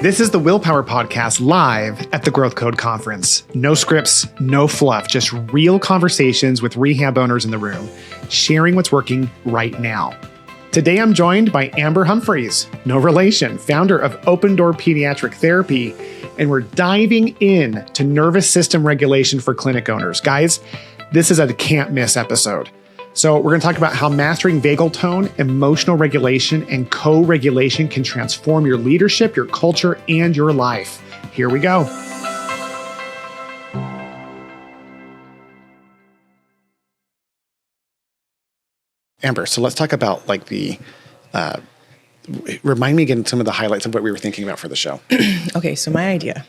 This is the Willpower Podcast live at the Growth Code Conference. No scripts, no fluff, just real conversations with rehab owners in the room, sharing what's working right now. Today I'm joined by Amber Humphrys, no relation, founder of Open Door Pediatric Therapy, and we're diving in to nervous system regulation for clinic owners. Guys, this is a can't miss episode. So we're going to talk about how mastering vagal tone, emotional regulation, and co-regulation can transform your leadership, your culture, and your life. Here we go. Amber, so let's talk about remind me again some of the highlights of what we were thinking about for the show. Okay, so my idea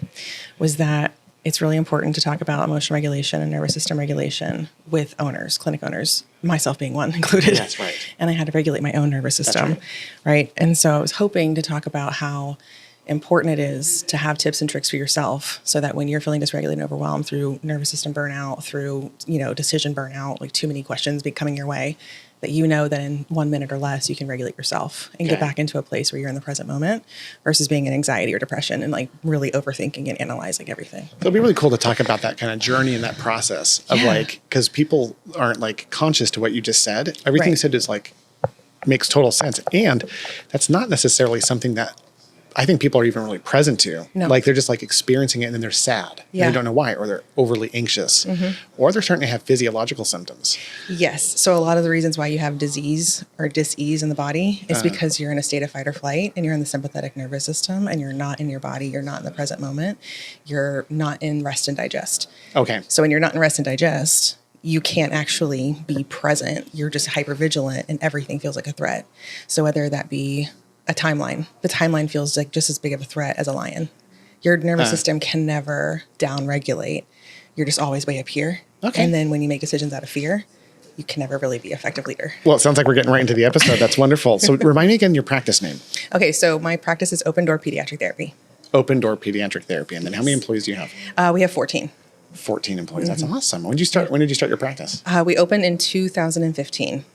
was that it's really important to talk about emotional regulation and nervous system regulation with owners, clinic owners, myself being one included. That's right. And I had to regulate my own nervous system, right? And so I was hoping to talk about how important it is to have tips and tricks for yourself so that when you're feeling dysregulated and overwhelmed through nervous system burnout, through, decision burnout, like too many questions coming your way, that you know that in 1 minute or less, you can regulate yourself and get back into a place where you're in the present moment versus being in anxiety or depression and really overthinking and analyzing everything. It'll be really cool to talk about that kind of journey and that process of because people aren't conscious to what you just said. Everything you said is makes total sense. And that's not necessarily something that I think people are even really present to. No. They're just experiencing it and then they're sad. Yeah. And they don't know why, or they're overly anxious, or they're starting to have physiological symptoms. Yes. So a lot of the reasons why you have disease or dis-ease in the body is because you're in a state of fight or flight and you're in the sympathetic nervous system and you're not in your body. You're not in the present moment. You're not in rest and digest. Okay. So when you're not in rest and digest, you can't actually be present. You're just hypervigilant and everything feels like a threat. So whether that be a timeline. The timeline feels like just as big of a threat as a lion. Your nervous system can never down-regulate. You're just always way up here. Okay. And then when you make decisions out of fear, you can never really be an effective leader. Well, it sounds like we're getting right into the episode. That's wonderful. So remind me again your practice name. Okay, so my practice is Open Door Pediatric Therapy. Open Door Pediatric Therapy. And then how many employees do you have? We have 14. 14 employees. That's awesome. When did you start your practice? We opened in 2015.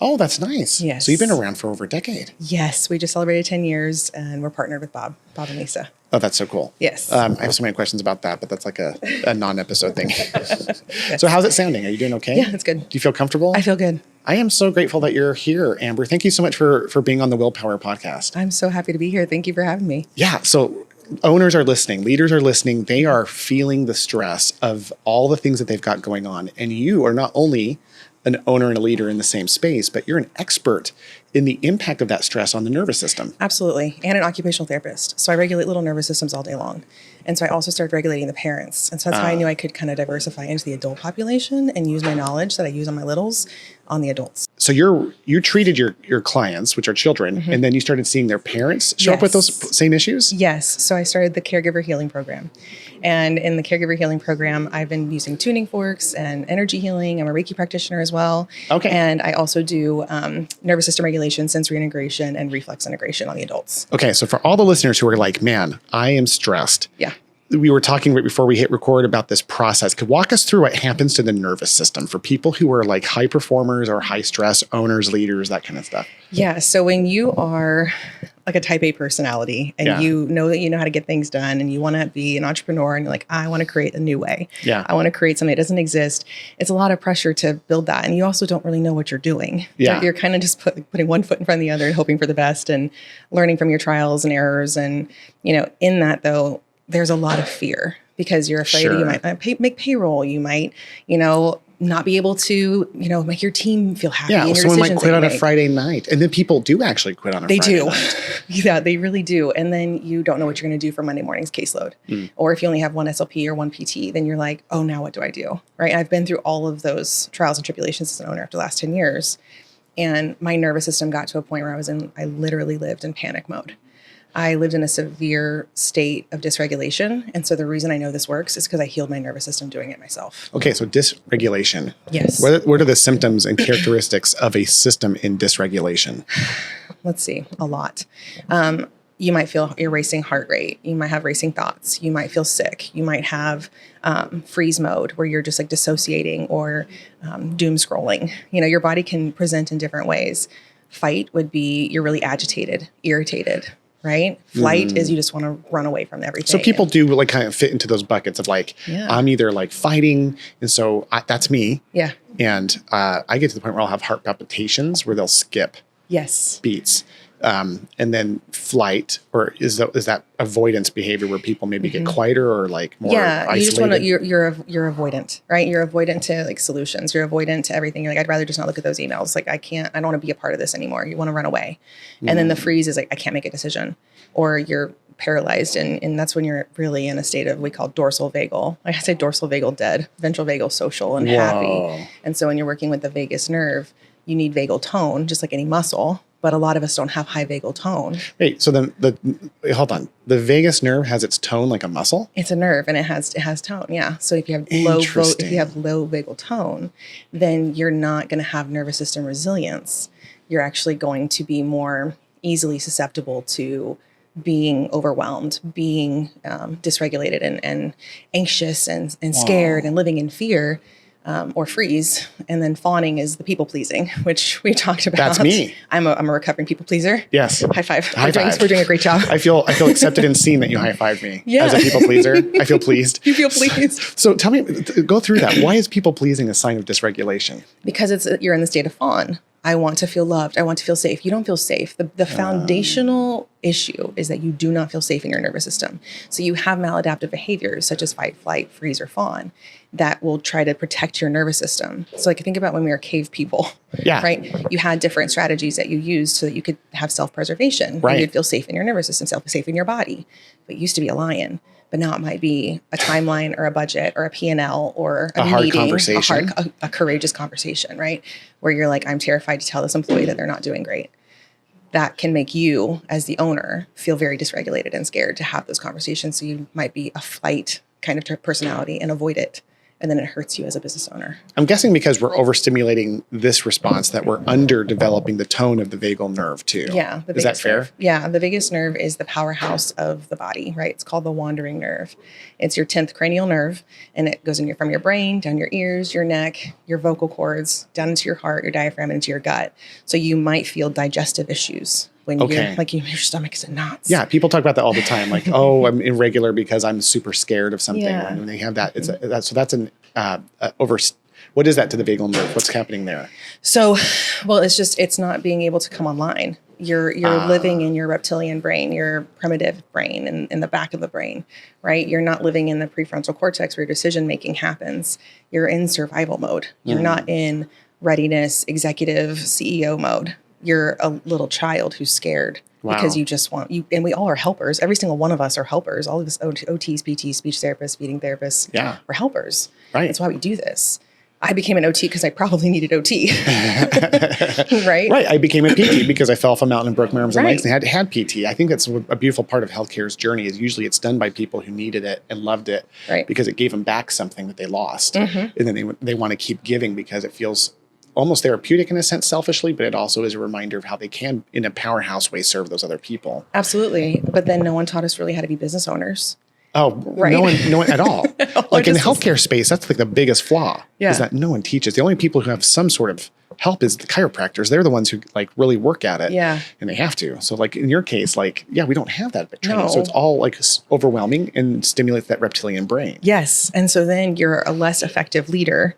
Oh, that's nice. Yes. So you've been around for over a decade. Yes. We just celebrated 10 years and we're partnered with Bob and Lisa. Oh, that's so cool. Yes. I have so many questions about that, but that's a non-episode thing. Yes. So how's it sounding? Are you doing okay? Yeah, it's good. Do you feel comfortable? I feel good. I am so grateful that you're here, Amber. Thank you so much for being on the Willpower Podcast. I'm so happy to be here. Thank you for having me. Yeah. So owners are listening, leaders are listening. They are feeling the stress of all the things that they've got going on. And you are not only an owner and a leader in the same space, but you're an expert in the impact of that stress on the nervous system. Absolutely. And an occupational therapist. So I regulate little nervous systems all day long. And so I also started regulating the parents. And so that's how I knew I could kind of diversify into the adult population and use my knowledge that I use on my littles on the adults. So you treated your clients, which are children, and then you started seeing their parents show up with those same issues? Yes. So I started the Caregiver Healing Program. And in the Caregiver Healing Program, I've been using tuning forks and energy healing. I'm a Reiki practitioner as well. Okay. And I also do nervous system regulation, sensory integration, and reflex integration on the adults. Okay. So for all the listeners who are like, man, I am stressed. Yeah. We were talking right before we hit record about this process. Could walk us through what happens to the nervous system for people who are high performers or high stress owners, leaders, that kind of stuff? Yeah. So when you are a type A personality and you know that you know how to get things done and you want to be an entrepreneur and you're like, I want to create a new way. Yeah. I want to create something that doesn't exist. It's a lot of pressure to build that. And you also don't really know what you're doing. Yeah. You're kind of just putting one foot in front of the other and hoping for the best and learning from your trials and errors. And, in that though, there's a lot of fear because you're afraid you might not make payroll. You might, not be able to, make your team feel happy. Yeah, someone might quit on a Friday night. And then people do actually quit on a Friday night. Yeah, they really do. And then you don't know what you're going to do for Monday morning's caseload. Or if you only have one SLP or one PT, then you're like, oh, now what do I do? Right? And I've been through all of those trials and tribulations as an owner after the last 10 years. And my nervous system got to a point where I literally lived in panic mode. I lived in a severe state of dysregulation. And so the reason I know this works is because I healed my nervous system doing it myself. Okay, so dysregulation. Yes. What are the symptoms and characteristics of a system in dysregulation? Let's see, a lot. You might feel your racing heart rate. You might have racing thoughts. You might feel sick. You might have freeze mode where you're just dissociating or doom scrolling. Your body can present in different ways. Fight would be you're really agitated, irritated. right? Flight is you just want to run away from everything. So people do like kind of fit into those buckets of like, I'm either like fighting. And so that's me. Yeah. And I get to the point where I'll have heart palpitations where they'll skip beats. And then flight, or is that avoidance behavior where people maybe get quieter or like more isolated? You just want to, you're avoidant, right? You're avoidant to like solutions. You're avoidant to everything. You're like, I'd rather just not look at those emails. Like I don't want to be a part of this anymore. You want to run away. And then the freeze is like, I can't make a decision, or you're paralyzed. And that's when you're really in a state of, we call dorsal vagal. Like I say dorsal vagal dead, ventral vagal social and happy. And so when you're working with the vagus nerve, you need vagal tone, just like any muscle. But a lot of us don't have high vagal tone. Wait, so then hold on. The vagus nerve has its tone like a muscle? It's a nerve, and it has tone. Yeah. So if you have low vagal tone, then you're not going to have nervous system resilience. You're actually going to be more easily susceptible to being overwhelmed, being dysregulated and anxious and scared and living in fear. Or freeze. And then fawning is the people pleasing, which we talked about. That's me. I'm a recovering people pleaser. Yes. High five. We're doing a great job. I feel accepted and seen that you high fived me as a people pleaser. I feel pleased. You feel pleased. So tell me, go through that. Why is people pleasing a sign of dysregulation? Because you're in the state of fawn. I want to feel loved. I want to feel safe. You don't feel safe. The foundational issue is that you do not feel safe in your nervous system. So you have maladaptive behaviors such as fight, flight, freeze, or fawn that will try to protect your nervous system. So like think about when we were cave people, right? You had different strategies that you used so that you could have self-preservation. Right. And you'd feel safe in your nervous system, safe in your body. But it used to be a lion. But now it might be a timeline or a budget or a P&L or a hard meeting, conversation. a courageous conversation, right? Where you're like, I'm terrified to tell this employee that they're not doing great. That can make you, as the owner, feel very dysregulated and scared to have those conversations. So you might be a flight kind of personality and avoid it. And then it hurts you as a business owner. I'm guessing because we're overstimulating this response that we're underdeveloping the tone of the vagal nerve too. Yeah. Is that fair? Nerve. Yeah. The vagus nerve is the powerhouse of the body, right? It's called the wandering nerve. It's your 10th cranial nerve, and it goes from your brain, down your ears, your neck, your vocal cords, down into your heart, your diaphragm, and into your gut. So you might feel digestive issues when you're like your stomach is in knots. Yeah, people talk about that all the time. Like, oh, I'm irregular because I'm super scared of something. Yeah. When they have that, so that's an what is that to the vagal nerve? What's happening there? So, well, it's not being able to come online. You're living in your reptilian brain, your primitive brain, in the back of the brain, right? You're not living in the prefrontal cortex where your decision making happens. You're in survival mode. You're not in readiness, executive, CEO mode. You're a little child who's scared because you just want you. And we all are helpers. Every single one of us are helpers. All of us OTs, PTs, speech therapists, feeding therapists. Yeah, we're helpers. Right. That's why we do this. I became an OT because I probably needed OT. Right? Right. I became a PT because I fell off a mountain and broke my arms and legs and had PT. I think that's a beautiful part of healthcare's journey is usually it's done by people who needed it and loved it because it gave them back something that they lost. And then they want to keep giving because it feels almost therapeutic in a sense, selfishly, but it also is a reminder of how they can, in a powerhouse way, serve those other people. Absolutely. But then no one taught us really how to be business owners. Oh, right. No one at all. Like in the healthcare space, that's like the biggest flaw is that no one teaches. The only people who have some sort of help is the chiropractors. They're the ones who like really work at it. Yeah. And they have to. So like in your case, like, yeah, we don't have that training. No. So it's all like overwhelming and stimulates that reptilian brain. Yes. And so then you're a less effective leader.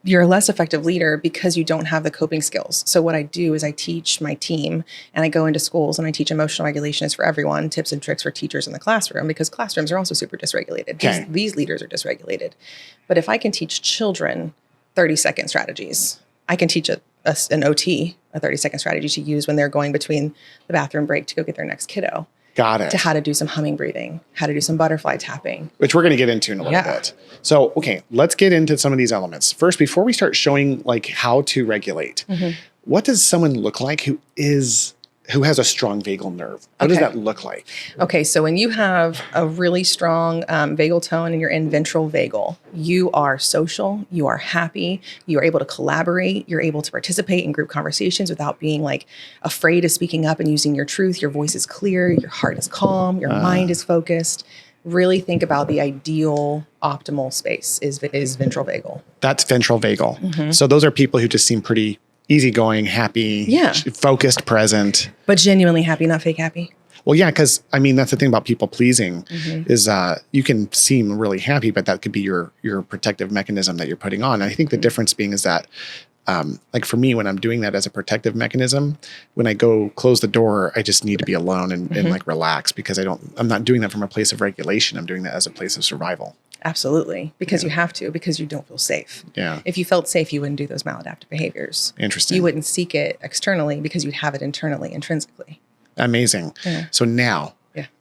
You're a less effective leader because you don't have the coping skills. So what I do is I teach my team and I go into schools and I teach emotional regulation is for everyone, tips and tricks for teachers in the classroom because classrooms are also super dysregulated. Okay. These leaders are dysregulated. But if I can teach children 30-second strategies, I can teach an OT a 30-second strategy to use when they're going between the bathroom break to go get their next kiddo. Got it. To how to do some humming breathing, how to do some butterfly tapping. Which we're going to get into in a little bit. So, okay, let's get into some of these elements. First, before we start showing like how to regulate, what does someone look like who has a strong vagal nerve? What does that look like? Okay, so when you have a really strong vagal tone and you're in ventral vagal, you are social, you are happy, you are able to collaborate, you're able to participate in group conversations without being like afraid of speaking up and using your truth. Your voice is clear, your heart is calm, your mind is focused. Really think about the ideal optimal space is ventral vagal. That's ventral vagal. So those are people who just seem pretty easygoing, happy, focused, present. But genuinely happy, not fake happy. Well, yeah, because I mean, that's the thing about people pleasing is you can seem really happy, but that could be your protective mechanism that you're putting on. And I think the difference being is that like for me, when I'm doing that as a protective mechanism, when I go close the door, I just need to be alone and like relax because I'm not doing that from a place of regulation. I'm doing that as a place of survival. Absolutely. Because you have to, because you don't feel safe. Yeah. If you felt safe, you wouldn't do those maladaptive behaviors. Interesting. You wouldn't seek it externally because you'd have it internally, intrinsically. Amazing. Yeah. So now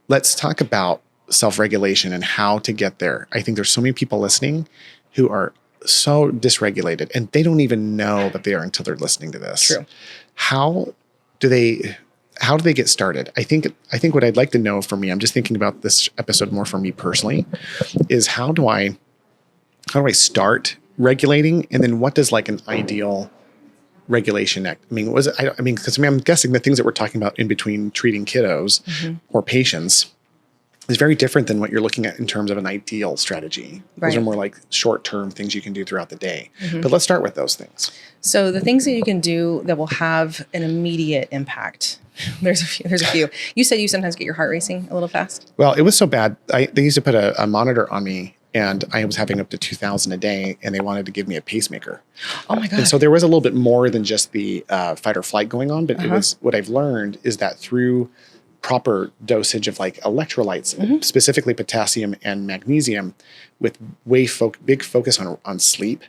let's talk about self-regulation and how to get there. I think there's so many people listening who are so dysregulated and they don't even know that they are until they're listening to this. True. How do they get started? I think what I'd like to know for me, I'm just thinking about this episode more for me personally, is how do I start regulating? And then what does like an ideal regulation act? I mean, because I'm guessing the things that we're talking about in between treating kiddos or patients is very different than what you're looking at in terms of an ideal strategy. Right. Those are more like short-term things you can do throughout the day. But let's start with those things. So the things that you can do that will have an immediate impact. There's a few. You said you sometimes get your heart racing a little fast. Well, it was so bad. They used to put a monitor on me and I was having up to 2,000 a day and they wanted to give me a pacemaker. Oh my God. And so there was a little bit more than just the fight or flight going on, but it was what I've learned is that through proper dosage of like electrolytes, specifically potassium and magnesium, with big focus on sleep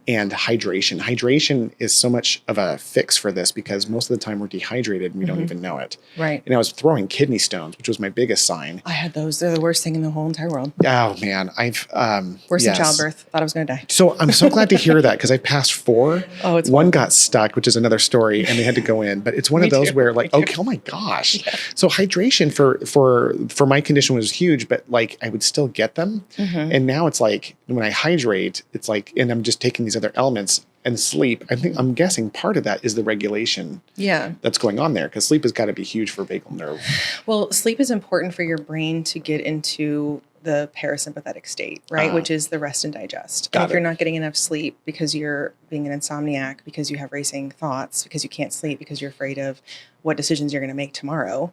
and hydration. Hydration is so much of a fix for this because most of the time we're dehydrated and we don't even know it. Right. And I was throwing kidney stones, which was my biggest sign. I had those. They're the worst thing in the whole entire world. Oh man, Worse than childbirth. Thought I was going to die. So I'm so glad to hear that because I passed 4. Oh, it's one got stuck, which is another story, and they had to go in. But it's one of those where like, oh my gosh. Yeah. So hydration for my condition was huge, but like I would still get them. And now it's like when I hydrate, it's like, and I'm just taking these other elements and sleep. I'm guessing part of that is the regulation that's going on there because sleep has got to be huge for vagal nerve. Well, sleep is important for your brain to get into the parasympathetic state, right? Which is the rest and digest. And if you're not getting enough sleep because you're being an insomniac, because you have racing thoughts, because you can't sleep, because you're afraid of what decisions you're going to make tomorrow,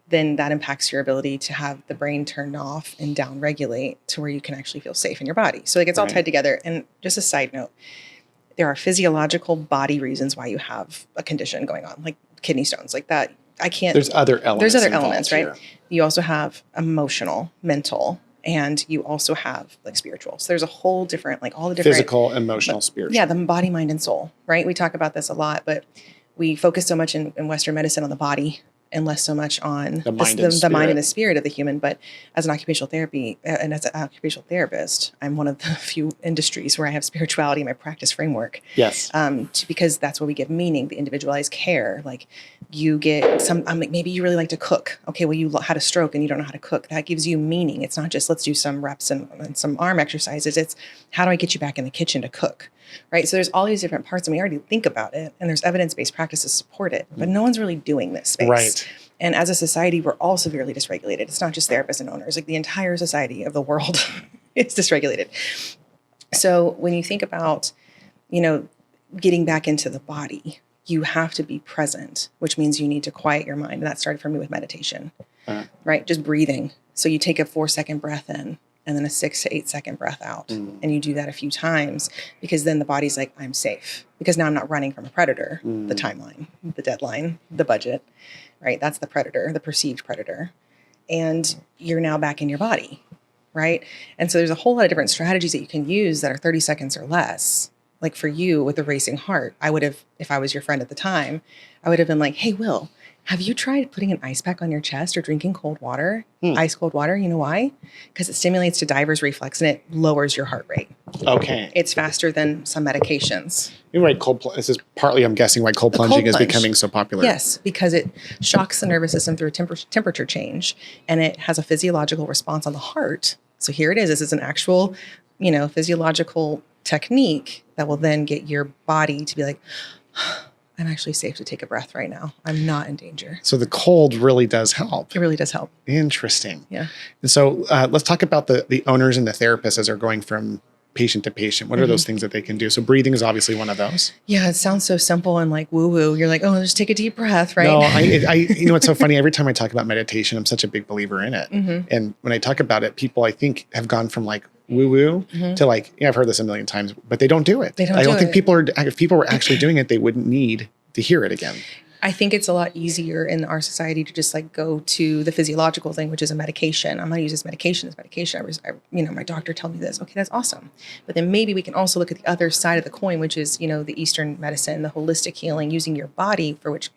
then that impacts your ability to have the brain turned off and down regulate to where you can actually feel safe in your body. So like it's all tied together. And just a side note, there are physiological body reasons why you have a condition going on, like kidney stones, like that. There's other elements, right? Here. You also have emotional, mental, and you also have like spiritual. So there's a whole different, like all the different physical, emotional, spiritual. Yeah, the body, mind, and soul, right? We talk about this a lot, but we focus so much in Western medicine on the body and less so much on the mind and the spirit of the human. But as an occupational therapist, I'm one of the few industries where I have spirituality in my practice framework. Yes. Because that's what we give meaning, the individualized care. Like you get maybe you really like to cook. Okay, well, you had a stroke and you don't know how to cook. That gives you meaning. It's not just let's do some reps and some arm exercises. It's how do I get you back in the kitchen to cook? Right. So there's all these different parts and we already think about it and there's evidence-based practices to support it, but no one's really doing this space. Right. And as a society, we're all severely dysregulated. It's not just therapists and owners, like the entire society of the world is dysregulated. So when you think about, getting back into the body, you have to be present, which means you need to quiet your mind. And that started for me with meditation, right? Just breathing. So you take a 4-second breath in and then a 6 to 8 second breath out. And you do that a few times because then the body's like, I'm safe because now I'm not running from a predator, the timeline, the deadline, the budget, right? That's the predator, the perceived predator. And you're now back in your body, right? And so there's a whole lot of different strategies that you can use that are 30 seconds or less. Like for you with a racing heart, I would have, if I was your friend at the time, I would have been like, hey, Will, have you tried putting an ice pack on your chest or drinking cold water, ice cold water? You know why? Because it stimulates the diver's reflex and it lowers your heart rate. Okay. It's faster than some medications. You're right. This is partly, I'm guessing, why cold plunging is becoming so popular. Yes, because it shocks the nervous system through a temperature change and it has a physiological response on the heart. So here it is. This is an actual, physiological technique that will then get your body to be like, I'm actually safe to take a breath right now. I'm not in danger. So the cold really does help. It really does help. Interesting. Yeah. And so let's talk about the owners and the therapists as they're going from patient to patient? What are those things that they can do? So breathing is obviously one of those. Yeah, it sounds so simple and like woo woo. You're like, oh, just take a deep breath, right? No, you know, it's so funny. Every time I talk about meditation, I'm such a big believer in it. And when I talk about it, people I think have gone from like woo woo to like, yeah, I've heard this a million times, but they don't do it. I don't think if people were actually doing it, they wouldn't need to hear it again. I think it's a lot easier in our society to just like go to the physiological thing, which is a medication. I'm going to use this medication as medication. My doctor told me this. Okay, that's awesome. But then maybe we can also look at the other side of the coin, which is, the Eastern medicine, the holistic healing, using your body for which,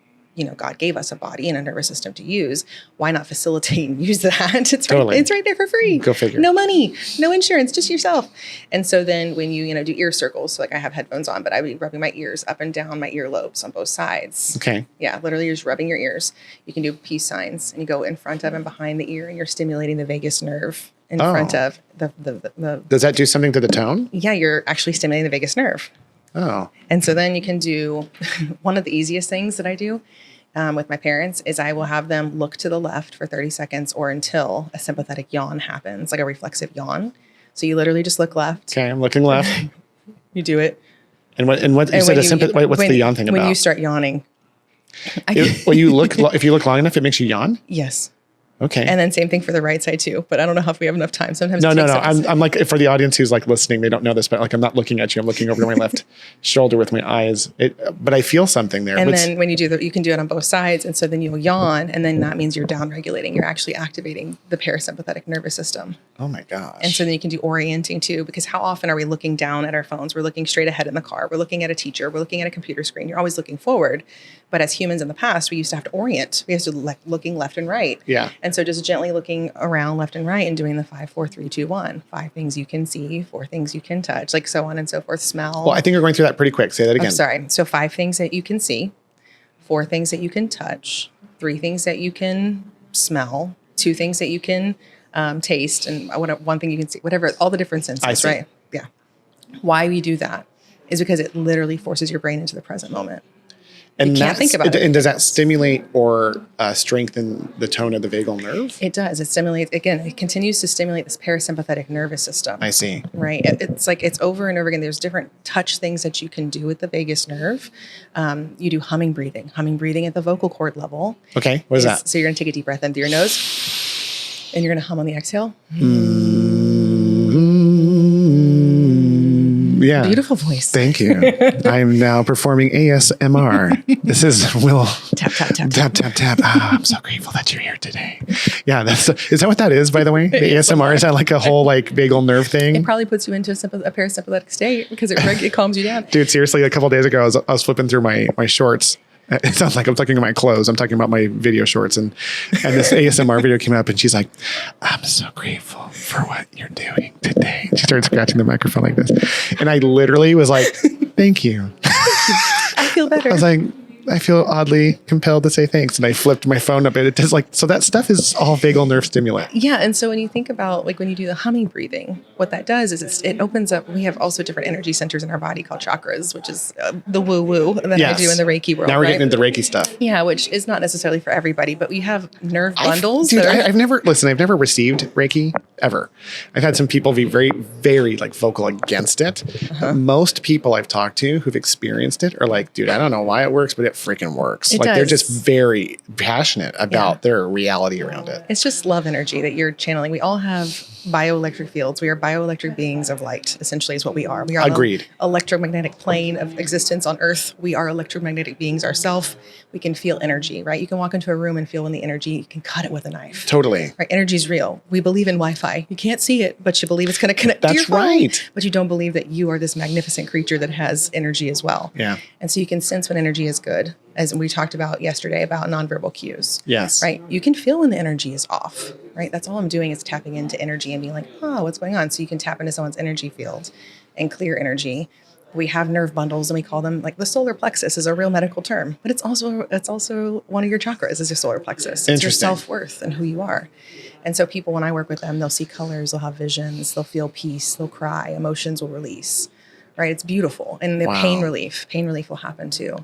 God gave us a body and a nervous system to use. Why not facilitate and use that? It's right there for free. Go figure. No money, no insurance, just yourself. And so then when you, do ear circles, so like I have headphones on, but I would be rubbing my ears up and down my earlobes on both sides. Okay. Yeah, literally you're just rubbing your ears. You can do peace signs and you go in front of and behind the ear and you're stimulating the vagus nerve in front of the. Does that do something to the tone? Yeah, you're actually stimulating the vagus nerve. Oh. And so then you can do one of the easiest things that I do with my parents is I will have them look to the left for 30 seconds or until a sympathetic yawn happens, like a reflexive yawn. So you literally just look left. Okay, I'm looking left. You do it. And what's the yawn thing about? When you start yawning. If you look long enough, it makes you yawn? Yes. Okay. And then same thing for the right side too. But I don't know if we have enough time. Sometimes No. I'm like, for the audience who's like listening, they don't know this, but like I'm not looking at you. I'm looking over to my left shoulder with my eyes. But I feel something there. And then when you do that, you can do it on both sides. And so then you'll yawn, and then that means you're down regulating. You're actually activating the parasympathetic nervous system. Oh my gosh. And so then you can do orienting too, because how often are we looking down at our phones? We're looking straight ahead in the car. We're looking at a teacher. We're looking at a computer screen. You're always looking forward. But as humans in the past, we used to have to orient. We used to looking left and right. Yeah. And so just gently looking around left and right and doing the 5, 4, 3, 2, 1. 5 things you can see, 4 things you can touch, like so on and so forth. Smell. Well, I think you're going through that pretty quick. Say that again. I'm sorry. So 5 things that you can see, 4 things that you can touch, 3 things that you can smell, 2 things that you can taste, and 1 thing you can see, whatever, all the different senses, right? Yeah. Why we do that is because it literally forces your brain into the present moment. And you can't think about it. And does that stimulate or strengthen the tone of the vagal nerve? It does. It stimulates, again, it continues to stimulate this parasympathetic nervous system. I see. Right. It's like it's over and over again. There's different touch things that you can do with the vagus nerve. You do humming breathing at the vocal cord level. Okay. What is that? So you're going to take a deep breath in through your nose and you're going to hum on the exhale. Yeah. Beautiful voice. Thank you. I'm now performing ASMR. This is Will. Tap, tap, tap. Tap, tap, tap. I'm so grateful that you're here today. Yeah. Is that what that is, by the way? The ASMR, is that like a whole like vagal nerve thing? It probably puts you into a parasympathetic state because it calms you down. Dude, seriously, a couple of days ago, I was flipping through my shorts. It sounds like I'm talking about my clothes. I'm talking about my video shorts. And this ASMR video came up and she's like, I'm so grateful for what you're doing today. She started scratching the microphone like this. And I literally was like, thank you. I feel better. I was like, I feel oddly compelled to say thanks. And I flipped my phone up and it just like, so that stuff is all vagal nerve stimulant. Yeah. And so when you think about like when you do the humming breathing, what that does is it opens up, we have also different energy centers in our body called chakras, which is the woo woo that I do in the Reiki world. Now we're getting into Reiki stuff. Yeah. Which is not necessarily for everybody, but we have nerve bundles. I've never received Reiki ever. I've had some people be very, very like vocal against it. But most people I've talked to who've experienced it are like, dude, I don't know why it works, but it freaking works. They're just very passionate about their reality around it. It's just love energy that you're channeling. We all have bioelectric fields. We are bioelectric beings of light, essentially is what we are. We are Agreed. An electromagnetic plane of existence on Earth. We are electromagnetic beings ourselves. We can feel energy, right? You can walk into a room and feel when the energy, you can cut it with a knife. Totally. Right? Energy is real. We believe in Wi-Fi. You can't see it, but you believe it's going to connect to your phone. That's right. But you don't believe that you are this magnificent creature that has energy as well. Yeah. And so you can sense when energy is good, as we talked about yesterday about nonverbal cues. Yes. Right. You can feel when the energy is off, right? That's all I'm doing is tapping into energy and being like, oh, what's going on? So you can tap into someone's energy field and clear energy. We have nerve bundles and we call them like the solar plexus is a real medical term, but it's also one of your chakras is your solar plexus. It's your self-worth and who you are. And so people, when I work with them, they'll see colors, they'll have visions, they'll feel peace, they'll cry, emotions will release, right? It's beautiful. And the pain relief will happen too.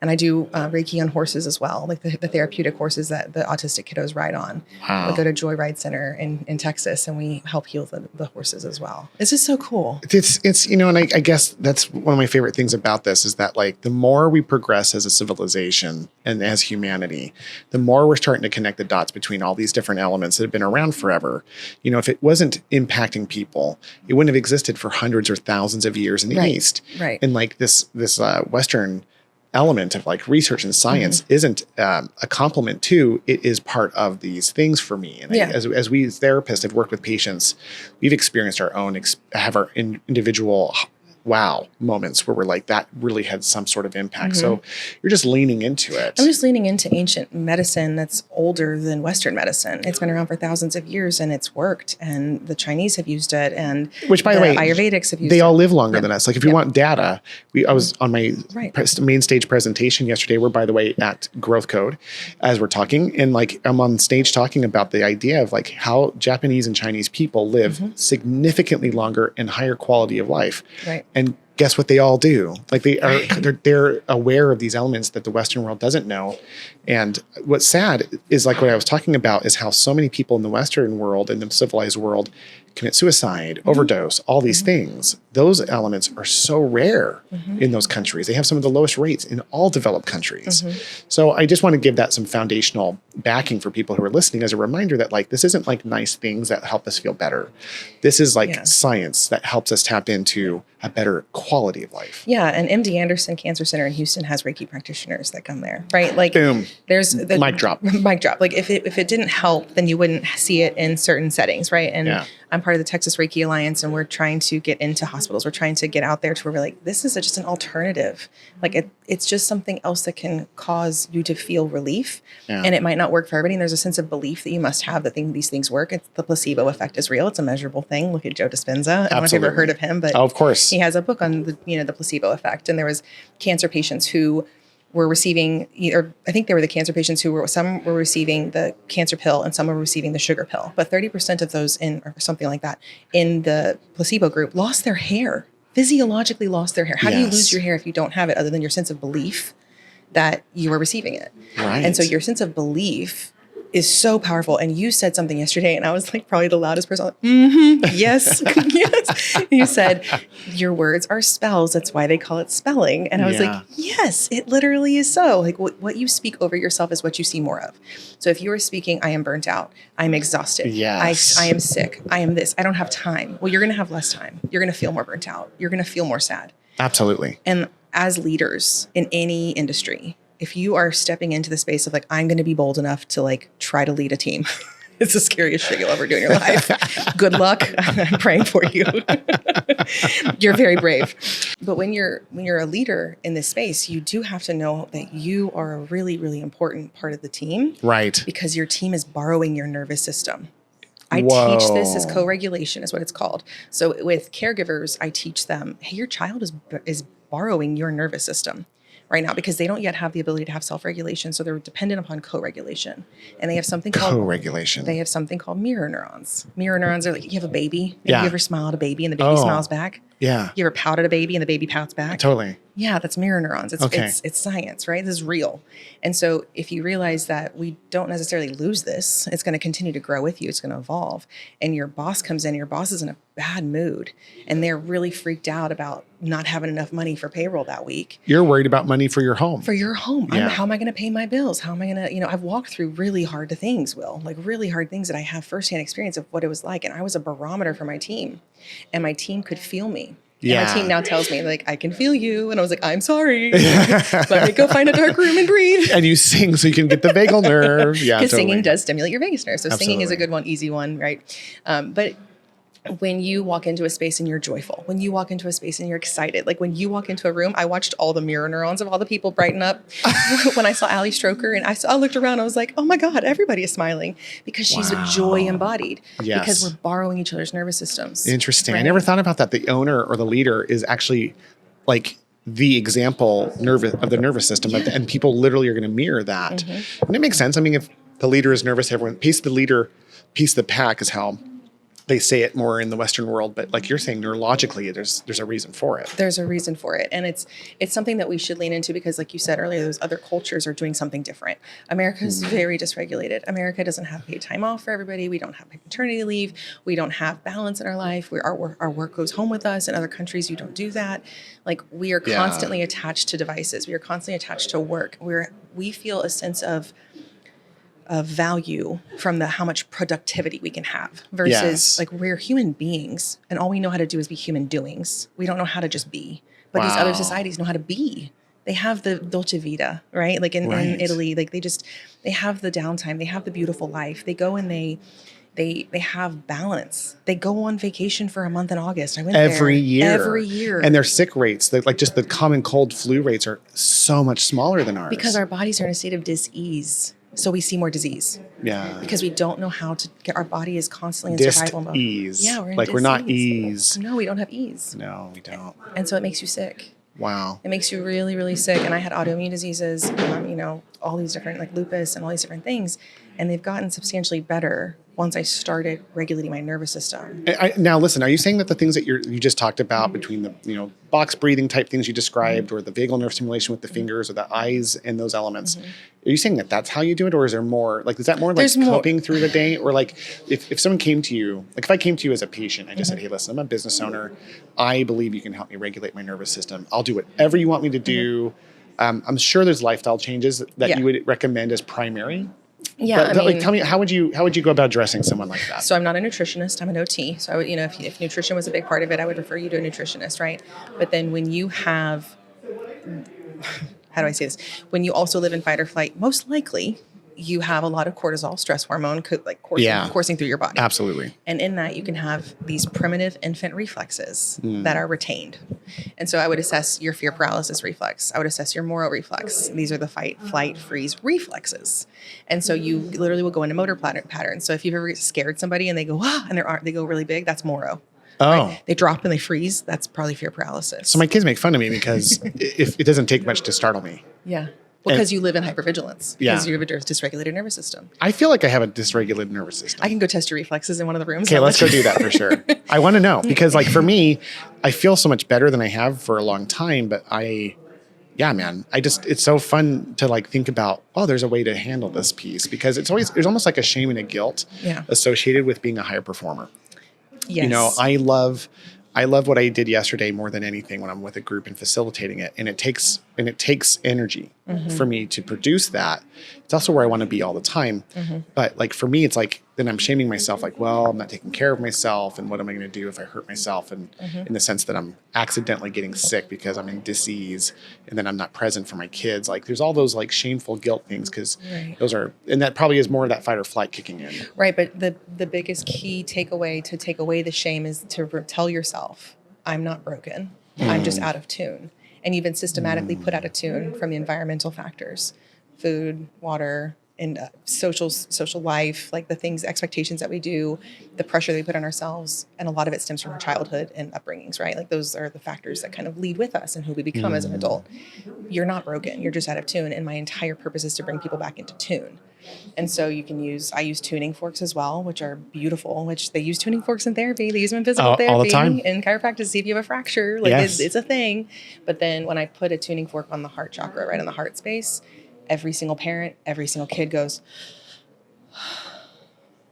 And I do Reiki on horses as well, like the therapeutic horses that the autistic kiddos ride on. Wow. We go to Joyride Center in Texas, and we help heal the horses as well. This is so cool. It's and I guess that's one of my favorite things about this is that like the more we progress as a civilization and as humanity, the more we're starting to connect the dots between all these different elements that have been around forever. If it wasn't impacting people, it wouldn't have existed for hundreds or thousands of years in the East. Right. And like this Western element of like research and science isn't a complement to, it is part of these things for me. And as we therapists have worked with patients, we've experienced our own, have our individual wow moments where we're like, that really had some sort of impact. So you're just leaning into it. I'm just leaning into ancient medicine that's older than Western medicine. It's been around for thousands of years and it's worked. And the Chinese have used it. And which, by the way, Ayurvedics have used it. They all live longer than us. Like if you want data, I was on my main stage presentation yesterday. We're, by the way, at Growth Code as we're talking. And like I'm on stage talking about the idea of like how Japanese and Chinese people live significantly longer and higher quality of life. Right. And guess what they all do? Like they're aware of these elements that the Western world doesn't know. And what's sad is like what I was talking about is how so many people in the Western world and the civilized world commit suicide, overdose, all these things. Those elements are so rare in those countries. They have some of the lowest rates in all developed countries. So I just want to give that some foundational backing for people who are listening as a reminder that like, this isn't like nice things that help us feel better. This is like science that helps us tap into a better quality of life. Yeah. And MD Anderson Cancer Center in Houston has Reiki practitioners that come there, right? Like boom. There's the mic drop. Mic drop. Like if it didn't help, then you wouldn't see it in certain settings, right? And I'm part of the Texas Reiki Alliance, and we're trying to get into hospitals. We're trying to get out there to where we're like, this is just an alternative. Like it's just something else that can cause you to feel relief. And it might not work for everybody. And there's a sense of belief that you must have that these things work. It's the placebo effect is real. It's a measurable thing. Look at Joe Dispenza. I don't know if you've ever heard of him, but of course he has a book on the placebo effect. And there was cancer patients who were receiving, or I think they were the cancer patients some were receiving the cancer pill and some were receiving the sugar pill. But 30% of those or something like that, in the placebo group lost their hair, physiologically lost their hair. How do you lose your hair if you don't have it other than your sense of belief that you are receiving it? Right. And so your sense of belief is so powerful. And you said something yesterday, and I was like probably the loudest person. Yes, yes. You said your words are spells. That's why they call it spelling. And I was like, yes, it literally is so. Like what you speak over yourself is what you see more of. So if you are speaking, I am burnt out, I'm exhausted, yes. I am sick, I am this, I don't have time. Well, you're going to have less time. You're going to feel more burnt out. You're going to feel more sad. Absolutely. And as leaders in any industry, if you are stepping into the space of like, I'm going to be bold enough to like try to lead a team, it's the scariest shit you'll ever do in your life. Good luck. I'm praying for you. You're very brave. But when you're a leader in this space, you do have to know that you are a really, really important part of the team. Right. Because your team is borrowing your nervous system. I teach this as co-regulation is what it's called. So with caregivers, I teach them, hey, your child is borrowing your nervous system right now because they don't yet have the ability to have self-regulation. So they're dependent upon co-regulation. And they have something called co-regulation. They have something called mirror neurons. Mirror neurons are like, you have a baby. You ever smile at a baby and the baby smiles back? Yeah. You ever pout at a baby and the baby pouts back? Totally. Yeah, that's mirror neurons. It's science, right? This is real. And so if you realize that we don't necessarily lose this, it's going to continue to grow with you. It's going to evolve. And your boss comes in, your boss is in a bad mood and they're really freaked out about not having enough money for payroll that week. You're worried about money for your home. For your home. Yeah. How am I going to pay my bills? How am I going to, I've walked through really hard things, Will, like really hard things that I have firsthand experience of what it was like. And I was a barometer for my team and my team could feel me. Yeah. And my team now tells me, like, I can feel you. And I was like, I'm sorry. Let me go find a dark room and breathe. And you sing so you can get the vagal nerve. Yeah, because totally. singing does stimulate your vagus nerve. So Absolutely. Singing is a good one, easy one, right? But when you walk into a space and you're joyful, when you walk into a space and you're excited, like when you walk into a room, I watched all the mirror neurons of all the people brighten up. When I saw Allie Stroker and I looked around, I was like, oh my God, everybody is smiling because she's joy embodied. Yes. Because we're borrowing each other's nervous systems. Interesting. Right? I never thought about that. The owner or the leader is actually like the example of the nervous system. And people literally are going to mirror that. And it makes sense. I mean, if the leader is nervous, everyone, piece of the pack is how they say it more in the Western world, but like you're saying, neurologically, there's a reason for it. There's a reason for it. And it's something that we should lean into because like you said earlier, those other cultures are doing something different. America is very dysregulated. America doesn't have paid time off for everybody. We don't have maternity leave. We don't have balance in our life. Our work goes home with us. In other countries, you don't do that. Like we are constantly attached to devices. We are constantly attached to work. We feel a sense of value from how much productivity we can have versus like we're human beings and all we know how to do is be human doings. We don't know how to just be, but these other societies know how to be. They have the dolce vita, right? Like in Italy, like they have the downtime. They have the beautiful life. They go and they have balance. They go on vacation for a month in August. I went every year. And their sick rates, like just the common cold flu rates are so much smaller than ours. Because our bodies are in a state of dis-ease. So we see more disease. Yeah. Because we don't know how to get, our body is constantly in survival mode. Dis-ease. Yeah, we're in like dis-ease. We're not ease. No, we don't have ease. No, we don't. And so it makes you sick. Wow. It makes you really, really sick. And I had autoimmune diseases, all these different like lupus and all these different things. And they've gotten substantially better once I started regulating my nervous system. Now, listen, are you saying that the things that you just talked about between the, box breathing type things you described or the vagal nerve stimulation with the fingers or the eyes and those elements, are you saying that that's how you do it? Or is there more, like, is that more like coping through the day? Or like if someone came to you, like if I came to you as a patient, I just said, hey, listen, I'm a business owner. I believe you can help me regulate my nervous system. I'll do whatever you want me to do. I'm sure there's lifestyle changes that you would recommend as primary. Yeah, but tell me, how would you go about addressing someone like that? So I'm not a nutritionist, I'm an OT. So I would, if nutrition was a big part of it, I would refer you to a nutritionist, right? But then when you have, how do I say this? When you also live in fight or flight, most likely you have a lot of cortisol, stress hormone, coursing through your body. Absolutely. And in that, you can have these primitive infant reflexes that are retained. And so I would assess your fear paralysis reflex. I would assess your Moro reflex. These are the fight, flight, freeze reflexes. And so you literally will go into motor patterns. So if you've ever scared somebody and they go, and they go really big, that's Moro. Oh. Right? They drop and they freeze. That's probably fear paralysis. So my kids make fun of me because if it doesn't take much to startle me. Yeah. Because you live in hypervigilance. Because you have a dysregulated nervous system. I feel like I have a dysregulated nervous system. I can go test your reflexes in one of the rooms. Okay, let's go do that for sure. I want to know because like for me, I feel so much better than I have for a long time, but it's so fun to like think about, there's a way to handle this piece because there's almost like a shame and a guilt associated with being a higher performer. Yes. I love what I did yesterday more than anything when I'm with a group and facilitating it. And it takes energy for me to produce that. It's also where I want to be all the time. But like for me, it's like, then I'm shaming myself like, well, I'm not taking care of myself. And what am I going to do if I hurt myself? And in the sense that I'm accidentally getting sick because I'm in dis-ease and then I'm not present for my kids. Like there's all those like shameful guilt things because and that probably is more of that fight or flight kicking in. Right. But the biggest key takeaway to take away the shame is to tell yourself, I'm not broken. I'm just out of tune. And you've been systematically put out of tune from the environmental factors, food, water, and social life, like the things, expectations that we do, the pressure that we put on ourselves. And a lot of it stems from our childhood and upbringings, right? Like those are the factors that kind of lead with us and who we become as an adult. You're not broken. You're just out of tune. And my entire purpose is to bring people back into tune. And so I use tuning forks as well, which are beautiful, which they use tuning forks in therapy. They use them in physical therapy. All the time. In chiropractic to see if you have a fracture. Like it's a thing. But then when I put a tuning fork on the heart chakra, right on the heart space, every single parent, every single kid goes,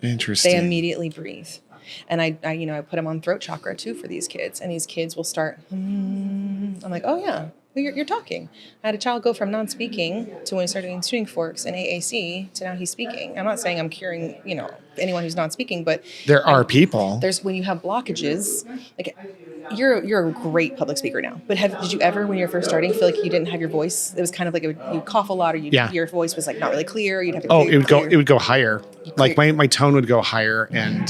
interesting. They immediately breathe. And I put them on throat chakra too for these kids. And these kids will start, I'm like, oh yeah. You're talking. I had a child go from non-speaking to when we started doing tuning forks and AAC to now he's speaking. I'm not saying I'm curing, anyone who's non-speaking, but there are people. When you have blockages, like you're a great public speaker now. But did you ever, when you were first starting, feel like you didn't have your voice? It was kind of like you'd cough a lot, or your voice was like not really clear. You'd have to. It would go higher. Like my tone would go higher, and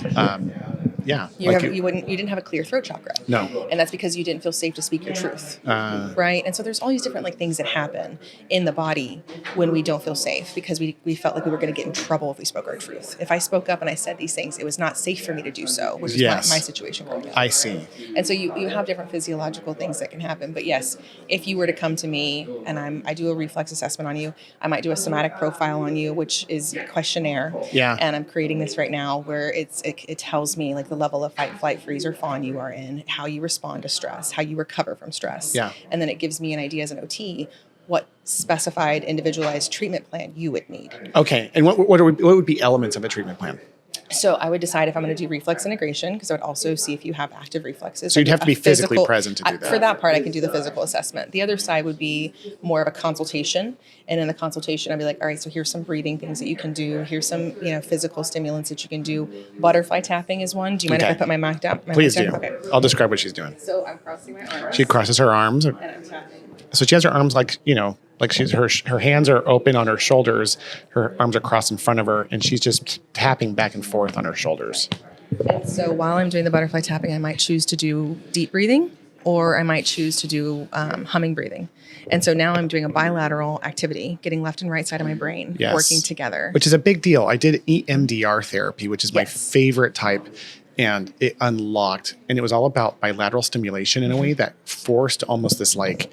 you didn't have a clear throat chakra. No. And that's because you didn't feel safe to speak your truth. Right? And so there's all these different like things that happen in the body when we don't feel safe because we felt like we were going to get in trouble if we spoke our truth. If I spoke up and I said these things, it was not safe for me to do so, which is my situation growing up. I see. And so you have different physiological things that can happen. But yes, if you were to come to me and I do a reflex assessment on you, I might do a somatic profile on you, which is a questionnaire. Yeah. And I'm creating this right now where it tells me like the level of fight, flight, freeze, or fawn you are in, how you respond to stress, how you recover from stress. Yeah. And then it gives me an idea as an OT what specified individualized treatment plan you would need. Okay. And what would be elements of a treatment plan? So I would decide if I'm going to do reflex integration, because I would also see if you have active reflexes. So you'd have to be physically present to do that. For that part, I can do the physical assessment. The other side would be more of a consultation. And in the consultation, I'd be like, all right, so here's some breathing things that you can do. Here's some, physical stimulants that you can do. Butterfly tapping is one. Do you mind if I put my mic down? Please do. Okay. I'll describe what she's doing. So I'm crossing my arms. She crosses her arms. And I'm tapping. So she has her arms like her hands are open on her shoulders. Her arms are crossed in front of her, and she's just tapping back and forth on her shoulders. And so while I'm doing the butterfly tapping, I might choose to do deep breathing, or I might choose to do humming breathing. And so now I'm doing a bilateral activity, getting left and right side of my brain working together. Which is a big deal. I did EMDR therapy, which is my favorite type. And it unlocked, and it was all about bilateral stimulation in a way that forced almost this like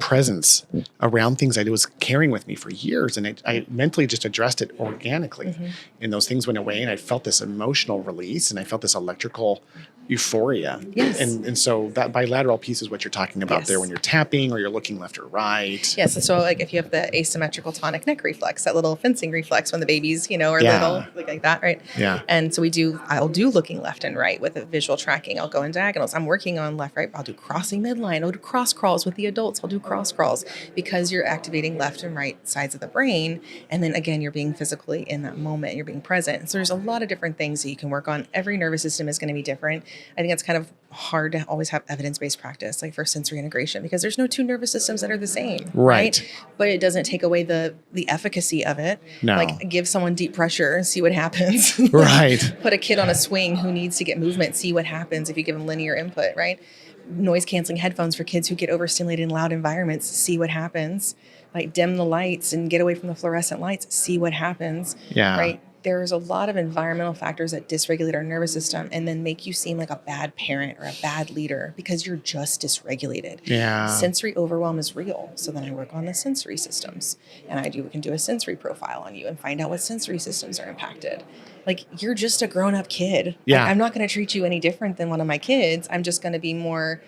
presence around things I was carrying with me for years. And I mentally just addressed it organically. And those things went away, and I felt this emotional release, and I felt this electrical euphoria. Yes. And so that bilateral piece is what you're talking about there when you're tapping or you're looking left or right. Yes. So like if you have the asymmetrical tonic neck reflex, that little fencing reflex when the babies, are little, like that, right? Yeah. And so I'll do looking left and right with a visual tracking. I'll go in diagonals. I'm working on left, right. I'll do crossing midline. I'll do cross crawls with the adults. I'll do cross crawls because you're activating left and right sides of the brain. And then again, you're being physically in that moment. You're being present. And so there's a lot of different things that you can work on. Every nervous system is going to be different. I think it's kind of hard to always have evidence-based practice, like for sensory integration, because there's no two nervous systems that are the same. Right. But it doesn't take away the efficacy of it. No. Like give someone deep pressure and see what happens. Right. Put a kid on a swing who needs to get movement, see what happens if you give them linear input, right? Noise canceling headphones for kids who get overstimulated in loud environments, see what happens. Like dim the lights and get away from the fluorescent lights, see what happens. Yeah. Right. There's a lot of environmental factors that dysregulate our nervous system and then make you seem like a bad parent or a bad leader because you're just dysregulated. Yeah. Sensory overwhelm is real. So then I work on the sensory systems, and we can do a sensory profile on you and find out what sensory systems are impacted. Like, you're just a grown-up kid. Yeah. Like, I'm not going to treat you any different than one of my kids. I'm just going to be more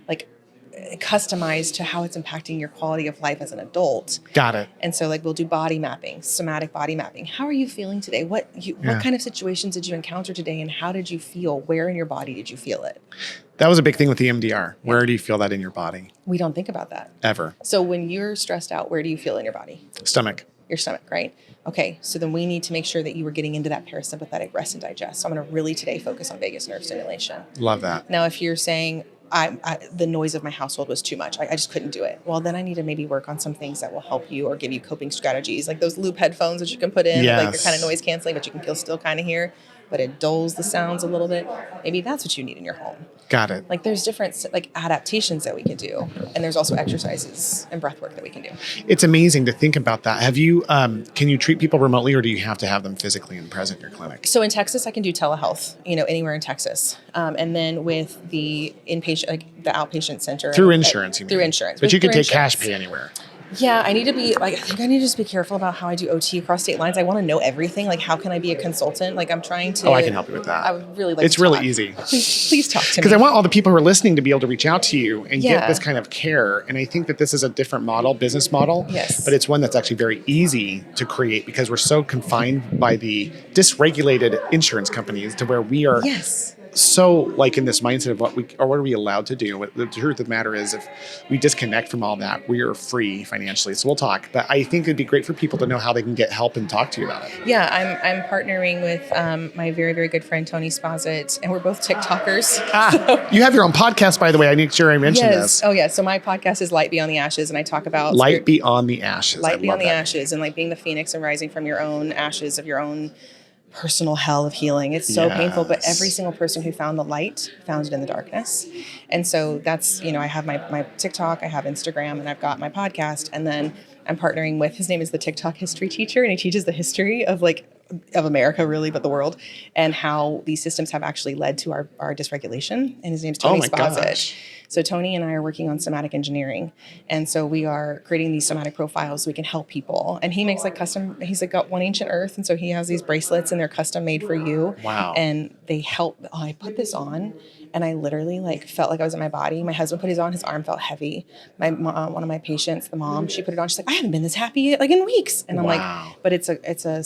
like customized to how it's impacting your quality of life as an adult. Got it. And so like we'll do body mapping, somatic body mapping. How are you feeling today? What kind of situations did you encounter today, and how did you feel? Where in your body did you feel it? That was a big thing with the EMDR. Where do you feel that in your body? We don't think about that. Ever. So when you're stressed out, where do you feel in your body? Stomach. Your stomach, right? Okay, so then we need to make sure that you were getting into that parasympathetic rest and digest. So I'm going to really today focus on vagus nerve stimulation. Love that. Now, if you're saying, the noise of my household was too much, I just couldn't do it. Well, then I need to maybe work on some things that will help you or give you coping strategies, like those loop headphones that you can put in, like they're kind of noise canceling, but you can still kind of hear, but it dulls the sounds a little bit. Maybe that's what you need in your home. Got it. Like there's different adaptations that we can do. And there's also exercises and breath work that we can do. It's amazing to think about that. Have you, can you treat people remotely, or do you have to have them physically and present in your clinic? So in Texas, I can do telehealth, anywhere in Texas. And then with the inpatient, like the outpatient center. Through insurance, you mean? Through insurance. But you can take cash pay anywhere. Yeah, I think I need to just be careful about how I do OT across state lines. I want to know everything. Like, how can I be a consultant? Like, I'm trying to. Oh, I can help you with that. I would really like It's to really talk. easy. Please talk to me. Because I want all the people who are listening to be able to reach out to you and get this kind of care. And I think that this is a different business model. Yes. But it's one that's actually very easy to create because we're so confined by the dysregulated insurance companies to where we are. Yes. So like in this mindset of what are we allowed to do? The truth of the matter is, if we disconnect from all that, we are free financially. So we'll talk. But I think it'd be great for people to know how they can get help and talk to you about it. Yeah, I'm partnering with my very, very good friend Tony Spozit, and we're both TikTokers. You have your own podcast, by the way. I make sure I mention this. Oh yeah. So my podcast is Light Beyond the Ashes, and I talk about Light Beyond the Ashes. Light Beyond the Ashes, and like being the phoenix and rising from your own ashes of your own personal hell of healing. It's so painful, but every single person who found the light found it in the darkness. And so that's, I have my TikTok, I have Instagram, and I've got my podcast. And then I'm partnering with, his name is the TikTok history teacher, and he teaches the history of like of America, really, but the world, and how these systems have actually led to our dysregulation. And his name's Tony Sposit. So Tony and I are working on somatic engineering. And so we are creating these somatic profiles so we can help people. And he makes he's like got One Ancient Earth. And so he has these bracelets and they're custom made for you. Wow. And they help. I put this on and I literally like felt like I was in my body. My husband put his on, his arm felt heavy. My mom, one of my patients, the mom, she put it on. She's like, I haven't been this happy like in weeks. And I'm like, but it's a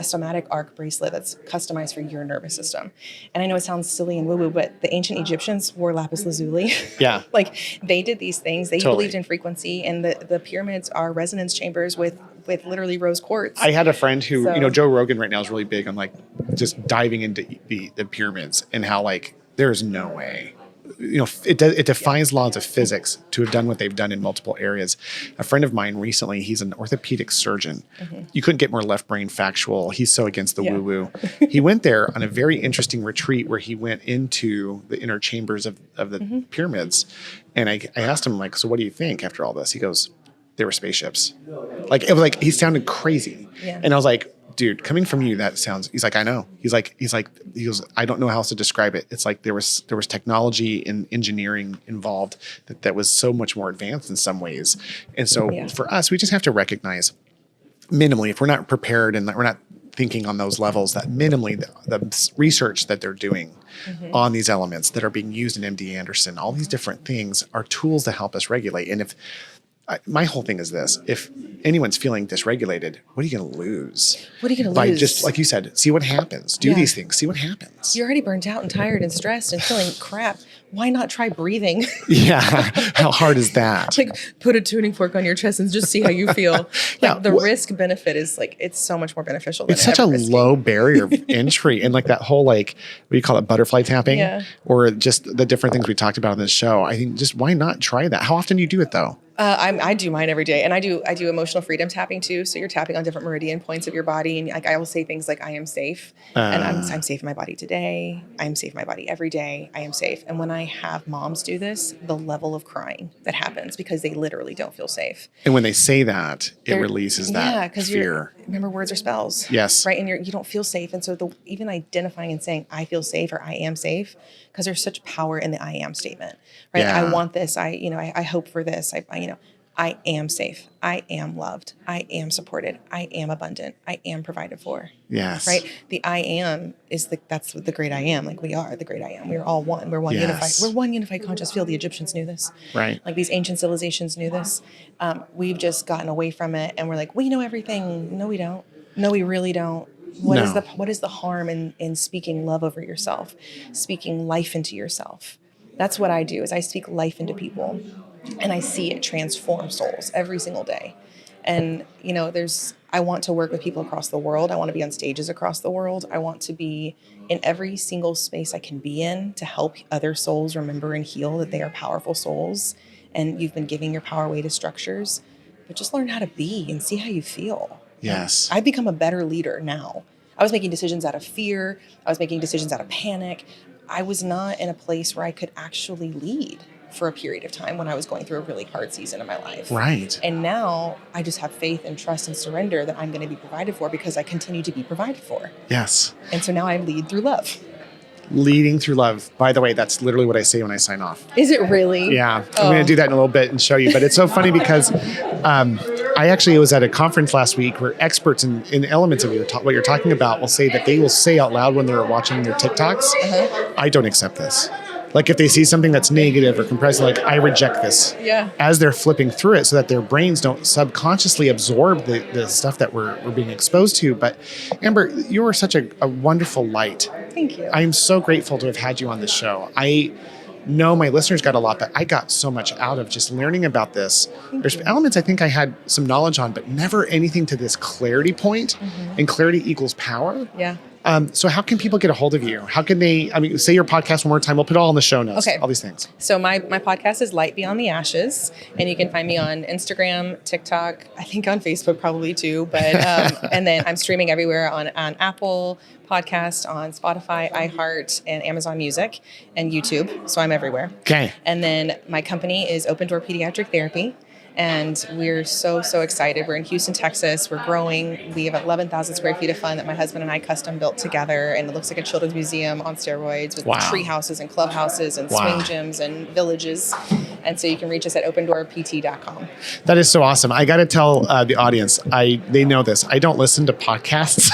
somatic arc bracelet that's customized for your nervous system. And I know it sounds silly and woo-woo, but the ancient Egyptians wore lapis lazuli. Yeah. Like they did these things. They believed in frequency, and the pyramids are resonance chambers with literally rose quartz. I had a friend who, Joe Rogan right now is really big on like just diving into the pyramids and how like there's no way. It defies laws of physics to have done what they've done in multiple areas. A friend of mine recently, he's an orthopedic surgeon. Mm-hmm. You couldn't get more left brain factual. He's so against the woo-woo. He went there on a very interesting retreat where he went into the inner chambers of the pyramids. And I asked him, like, so what do you think after all this? He goes, they were spaceships. Like, it was like, he sounded crazy. Yeah. And I was like, dude, coming from you, that sounds, he's like, I know. He goes, I don't know how else to describe it. It's like there was technology and engineering involved that was so much more advanced in some ways. And so for us, we just have to recognize minimally, if we're not prepared and we're not thinking on those levels, that minimally the research that they're doing on these elements that are being used in MD Anderson, all these different things are tools to help us regulate. And if my whole thing is this: if anyone's feeling dysregulated, what are you going to lose? What are you going to lose? By just, just, like you said, see what happens. Do these things, see what happens. You're already burnt out and tired and stressed and feeling crap. Why not try breathing? Yeah. How hard is that? Like put a tuning fork on your chest and just see how you feel. The risk benefit is like, it's so much more beneficial. It's such a low barrier of entry. And like that whole, like, what do you call it? Butterfly tapping or just the different things we talked about on this show. I think just why not try that? How often do you do it though? I do mine every day, and I do emotional freedom tapping too. So you're tapping on different meridian points of your body, and like I will say things like I am safe, and I'm safe in my body today. I am safe in my body every day. I am safe. And when I have moms do this, the level of crying that happens because they literally don't feel safe. And when they say that, it releases that fear. Remember, words are spells. Yes. Right, and you don't feel safe, and so even identifying and saying I feel safe or I am safe, because there's such power in the I am statement. Right. Yeah. I want this. I hope for this. I am safe. I am loved. I am supported. I am abundant. I am provided for. Yes. Right. The I am that's the great I am. Like we are the great I am. We're all one. We're one unified. We're one unified conscious field. The Egyptians knew this. Right. Like these ancient civilizations knew this. We've just gotten away from it, and we're like, we know everything. No, we don't. No, we really don't. What is the harm in speaking love over yourself, speaking life into yourself? That's what I do. Is I speak life into people. And I see it transform souls every single day. And, I want to work with people across the world. I want to be on stages across the world. I want to be in every single space I can be in to help other souls remember and heal that they are powerful souls. And you've been giving your power away to structures, but just learn how to be and see how you feel. Yes. I've become a better leader now. I was making decisions out of fear. I was making decisions out of panic. I was not in a place where I could actually lead for a period of time when I was going through a really hard season of my life. Right. And now I just have faith and trust and surrender that I'm going to be provided for because I continue to be provided for. Yes. And so now I lead through love. Leading through love. By the way, that's literally what I say when I sign off. Is it really? Yeah. I'm going to do that in a little bit and show you. But it's so funny because I actually was at a conference last week where experts in elements of what you're talking about will say that they will say out loud when they're watching their TikToks, I don't accept this. Like if they see something that's negative or compressed, like I reject this. Yeah. As they're flipping through it so that their brains don't subconsciously absorb the stuff that we're being exposed to. But Amber, you are such a wonderful light. Thank you. I am so grateful to have had you on the show. I know my listeners got a lot, but I got so much out of just learning about this. There's elements I think I had some knowledge on, but never anything to this clarity point. And clarity equals power. Yeah. So how can people get a hold of you? How can they, say your podcast one more time. We'll put it all in the show notes, all these things. So my podcast is Light Beyond the Ashes, and you can find me on Instagram, TikTok, I think on Facebook probably too, but, and then I'm streaming everywhere on Apple Podcast, on Spotify, iHeart, and Amazon Music, and YouTube. So I'm everywhere. Okay. And then my company is Open Door Pediatric Therapy. And we're so excited. We're in Houston, Texas. We're growing. We have 11,000 square feet of fun that my husband and I custom built together. And it looks like a children's museum on steroids with tree houses and clubhouses and swing gyms and villages. And so you can reach us at opendoorpt.com. That is so awesome. I got to tell the audience, they know this. I don't listen to podcasts,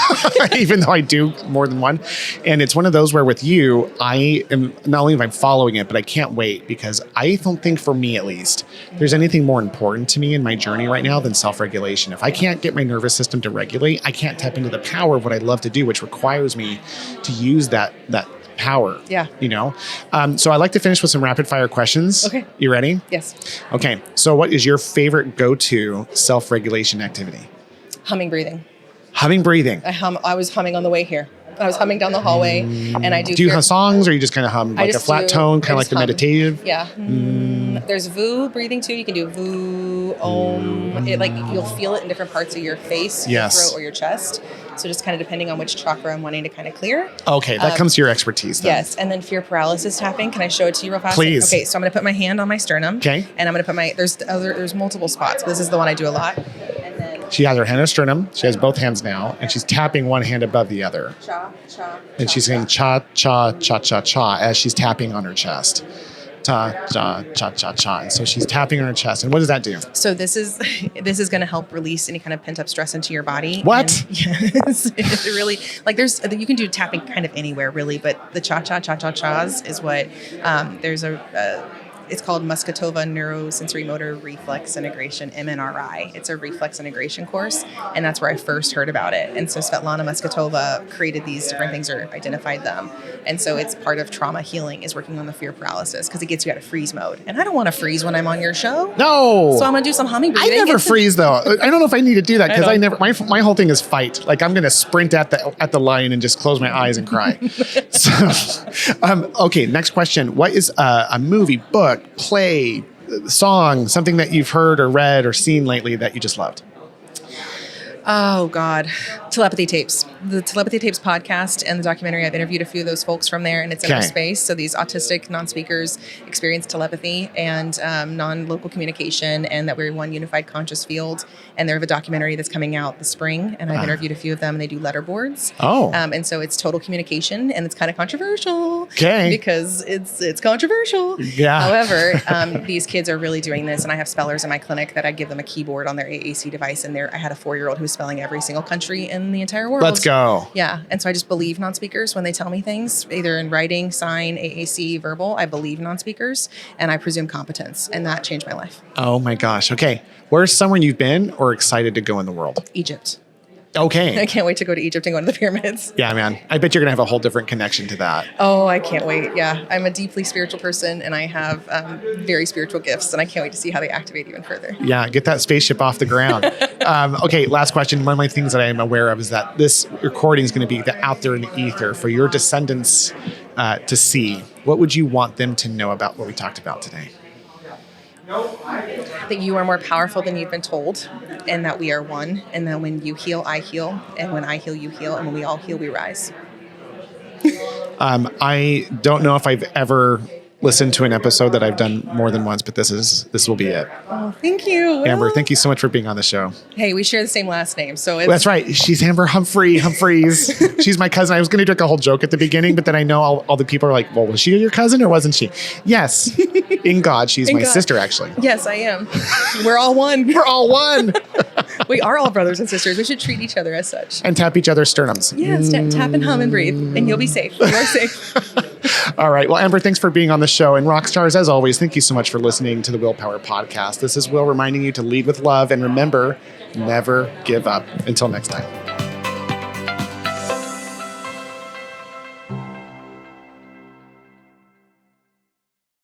even though I do more than one. And it's one of those where with you, I am not only am I following it, but I can't wait because I don't think for me, at least, there's anything more important to me in my journey right now than self-regulation. If I can't get my nervous system to regulate, I can't tap into the power of what I love to do, which requires me to use that power. Yeah. So I like to finish with some rapid fire questions. Okay. You ready? Yes. Okay. So what is your favorite go-to self-regulation activity? Humming breathing. Humming breathing. I was humming on the way here. I was humming down the hallway, and I do. Do you hum songs, or you just kind of hum like a flat tone, kind of like the meditative? Yeah. There's VU breathing too. You can do VU, Om. You'll feel it in different parts of your face, your throat, or your chest. So just kind of depending on which chakra I'm wanting to kind of clear. Okay, that comes to your expertise then. Yes, and then fear paralysis tapping. Can I show it to you real fast? Please. Okay, so I'm going to put my hand on my sternum. Okay. And I'm going to put there's multiple spots. But this is the one I do a lot. She has her hand on her sternum. She has both hands now, and she's tapping one hand above the other. Cha, cha. And she's saying cha, cha, cha, cha, cha as she's tapping on her chest. Ta, cha, cha, cha, cha. And so she's tapping on her chest. And what does that do? So this is going to help release any kind of pent up stress into your body. What? And yes. It really, you can do tapping kind of anywhere really, but the cha, cha, cha, cha, chas is what, it's called Muscatova Neurosensory Motor Reflex Integration, MNRI. It's a reflex integration course, and that's where I first heard about it. And so Svetlana Muscatova created these different things or identified them. And so it's part of trauma healing is working on the fear paralysis because it gets you out of freeze mode. And I don't want to freeze when I'm on your show. No. So I'm going to do some humming breathing. I never freeze though. I don't know if I need to do that because I never. My whole thing is fight. Like I'm going to sprint at the line and just close my eyes and cry. Okay. Next question. What is a movie, book, play, song, something that you've heard or read or seen lately that you just loved? Oh, God. Telepathy Tapes. The Telepathy Tapes podcast and the documentary, I've interviewed a few of those folks from there, and it's in our space. So these autistic non-speakers experience telepathy and non-local communication, and that we're one unified conscious field. And they have a documentary that's coming out this spring, and I've interviewed a few of them, and they do letter boards. Oh. And so it's total communication, and it's kind of controversial. Okay. Because it's controversial. Yeah. However, these kids are really doing this, and I have spellers in my clinic that I give them a keyboard on their AAC device, and I had a 4-year-old who's spelling every single country in the entire world. Let's go. Yeah. And so I just believe non-speakers when they tell me things, either in writing, sign, AAC, verbal. I believe non-speakers, and I presume competence, and that changed my life. Oh my gosh. Okay. Where's somewhere you've been or excited to go in the world? Egypt. Okay. I can't wait to go to Egypt and go to the pyramids. Yeah, man. I bet you're going to have a whole different connection to that. Oh, I can't wait. Yeah. I'm a deeply spiritual person, and I have very spiritual gifts, and I can't wait to see how they activate even further. Yeah. Get that spaceship off the ground. Okay. Last question. One of my things that I am aware of is that this recording is going to be out there in the ether for your descendants to see. What would you want them to know about what we talked about today? That you are more powerful than you've been told, and that we are one, and that when you heal, I heal, and when I heal, you heal, and when we all heal, we rise. I don't know if I've ever listened to an episode that I've done more than once, but this will be it. Oh, thank you, Will. Amber, thank you so much for being on the show. Hey, we share the same last name, so that's right. She's Amber Humphreys. She's my cousin. I was going to make a whole joke at the beginning, but then I know all the people are like, well, was she your cousin or wasn't she? Yes. In God, she's my sister, actually. Yes, I am. We're all one. We're all one. We are all brothers and sisters. We should treat each other as such. And tap each other's sternums. Yes, tap and hum and breathe, and you'll be safe. You are safe. All right. Well, Amber, thanks for being on the show. And rock stars, as always, thank you so much for listening to the Willpower Podcast. This is Will reminding you to lead with love, and remember, never give up. Until next time.